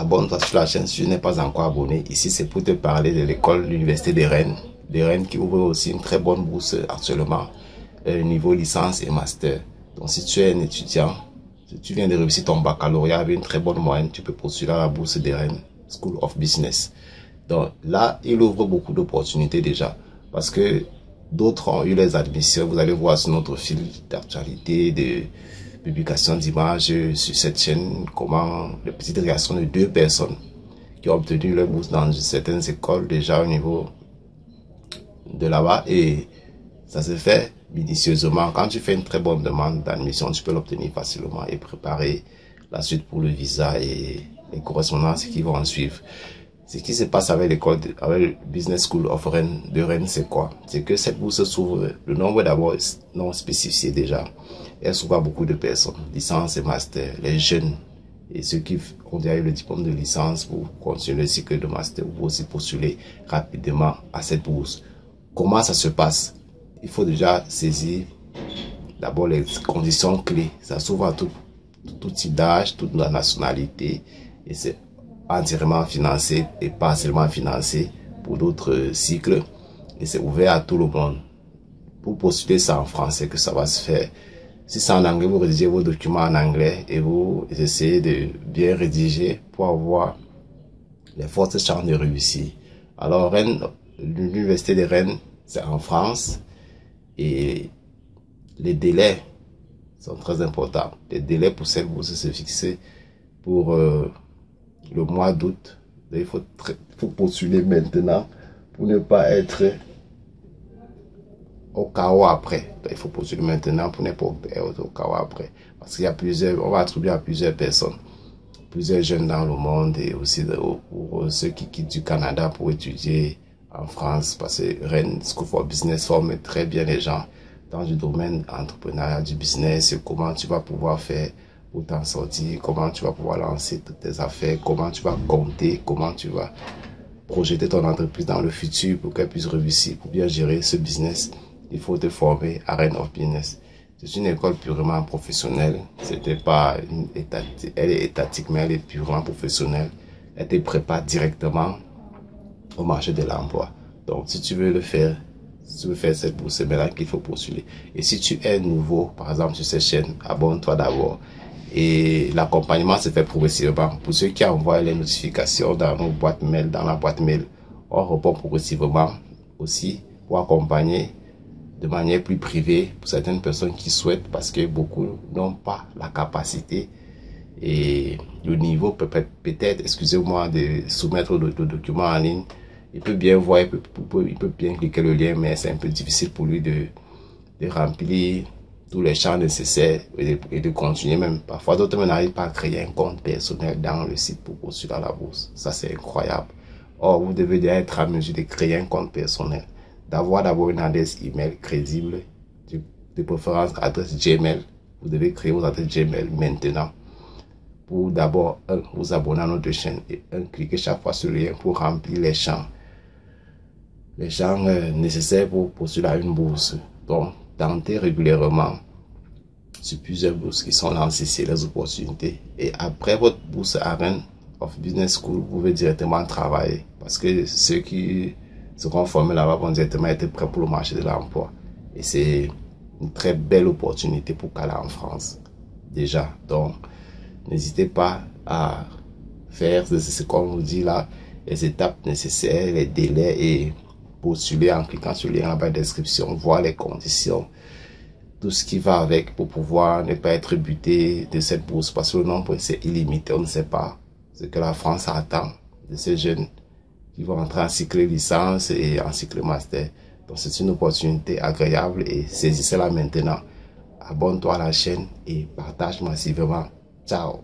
abonne-toi sur la chaîne si tu n'es pas encore abonné. Ici, c'est pour te parler de l'école de l'Université de Rennes qui ouvre aussi une très bonne bourse actuellement, niveau licence et master. Donc, si tu es un étudiant, si tu viens de réussir ton baccalauréat avec une très bonne moyenne, tu peux postuler à la bourse de Rennes, School of Business. Donc là, il ouvre beaucoup d'opportunités déjà, parce que d'autres ont eu les admissions. Vous allez voir sur notre fil d'actualité, de publication d'images sur cette chaîne, comment les petites réactions de 2 personnes qui ont obtenu leur bourse dans certaines écoles déjà au niveau de là-bas, et ça se fait minutieusement. Quand tu fais une très bonne demande d'admission, tu peux l'obtenir facilement et préparer la suite pour le visa et les correspondances qui vont en suivre. Ce qui se passe avec l'école, avec le Business School of Rennes, de Rennes, c'est quoi? C'est que cette bourse s'ouvre, le nombre d'abord non spécifié déjà. Elle s'ouvre à beaucoup de personnes, licence et master, les jeunes et ceux qui ont déjà eu le diplôme de licence pour continuer le cycle de master ou aussi postuler rapidement à cette bourse. Comment ça se passe? Il faut déjà saisir d'abord les conditions clés. Ça s'ouvre à tout type d'âge, toute la nationalité, et c'est entièrement financé et partiellement financé pour d'autres cycles, et c'est ouvert à tout le monde. Pour postuler, ça en français que ça va se faire. Si c'est en anglais, vous rédigez vos documents en anglais et vous essayez de bien rédiger pour avoir les fortes chances de réussir. Alors, Rennes, l'université de Rennes, c'est en France, et les délais sont très importants. Les délais pour cette bourse se fixer pour le mois d'août. Il faut postuler maintenant pour ne pas être au chaos après. Il faut postuler maintenant pour ne pas être au chaos après. Parce qu'il y a plusieurs, on va attribuer à plusieurs personnes, plusieurs jeunes dans le monde, et aussi pour ceux qui quittent du Canada pour étudier en France, parce que Rennes School for Business forme très bien les gens dans le domaine entrepreneurial, du business, comment tu vas pouvoir faire pour t'en sortir, comment tu vas pouvoir lancer toutes tes affaires, comment tu vas compter, comment tu vas projeter ton entreprise dans le futur pour qu'elle puisse réussir. Pour bien gérer ce business, il faut te former à Rennes of Business. C'est une école purement professionnelle. C'était pas une étatique, elle est étatique, mais elle est purement professionnelle. Elle te prépare directement au marché de l'emploi. Donc, si tu veux le faire, si tu veux faire cette bourse, c'est maintenant qu'il faut postuler. Et si tu es nouveau, par exemple, sur cette chaîne, abonne-toi d'abord. Et l'accompagnement se fait progressivement. Pour ceux qui envoient les notifications dans nos boîtes mail, dans la boîte mail, on répond progressivement aussi pour accompagner de manière plus privée pour certaines personnes qui souhaitent, parce que beaucoup n'ont pas la capacité et le niveau peut-être, excusez-moi, de soumettre le document en ligne. Il peut bien voir, il peut bien cliquer le lien, mais c'est un peu difficile pour lui de remplir tous les champs nécessaires et de continuer même. Parfois, d'autres n'arrivent pas à créer un compte personnel dans le site pour postuler à la bourse. Ça, c'est incroyable. Or, vous devez déjà être à mesure de créer un compte personnel, d'avoir d'abord une adresse email crédible, de préférence adresse Gmail. Vous devez créer vos adresses Gmail maintenant, pour d'abord, vous abonner à notre chaîne, et cliquer chaque fois sur le lien pour remplir les champs nécessaires pour postuler à une bourse. Donc, tentez régulièrement sur plusieurs bourses qui sont lancées, c'est les opportunités. Et après votre bourse à Rennes of Business School, vous pouvez directement travailler, parce que ceux qui seront formés là-bas vont directement être prêts pour le marché de l'emploi. Et c'est une très belle opportunité pour qu'aller en France déjà. Donc, n'hésitez pas à faire ce qu'on vous dit là, les étapes nécessaires, les délais, et postuler en cliquant sur le lien en bas de la description, voir les conditions, tout ce qui va avec, pour pouvoir ne pas être buté de cette bourse, parce que le nombre c'est illimité. On ne sait pas ce que la France attend de ces jeunes qui vont entrer en cycle licence et en cycle master. Donc c'est une opportunité agréable et saisissez-la maintenant. Abonne-toi à la chaîne et partage massivement. Ciao.